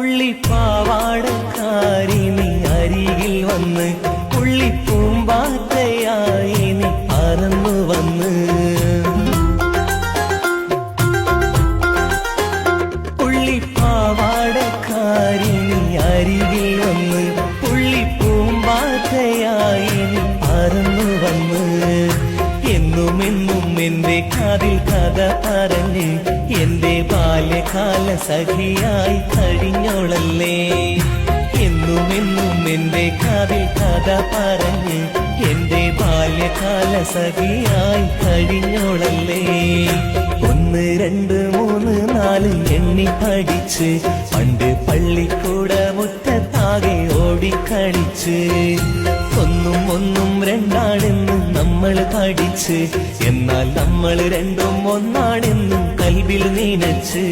പുള്ളിപ്പാവാടക്കാരി നീ അരികിൽ വന്ന് പുള്ളിപ്പൂമ്പാറ്റയായി നീ പറന്നു വന്ന് പുള്ളിപ്പാവാടക്കാരി നീ അരികിൽ വന്ന് പുള്ളിപ്പൂമ്പാറ്റയായി നീ പറന്നു വന്ന് എന്നുമെന്നും എന്റെ കാതിൽ കഥ പറഞ്ഞ് എന്റെ ബാല്യകാല സഖിയായി കഴിഞ്ഞോളല്ലേ എന്നുമെന്നും എന്റെ കാതിൽ കഥ പറഞ്ഞ് എന്റെ ബാല്യകാല സഖിയായി കഴിഞ്ഞോളല്ലേ 1 2 3 4 എണ്ണി പഠിച്ച് പണ്ട് പള്ളിക്കൂട മുറ്റത്താകെ ഓടിക്കളിച്ച് ഒന്നും ഒന്നും രണ്ടാണെന്ന് നമ്മൾ പഠിച്ച് എന്നാൽ നമ്മൾ രണ്ടും ഒന്നാണെന്നും കൽവിൽ നനച്ച്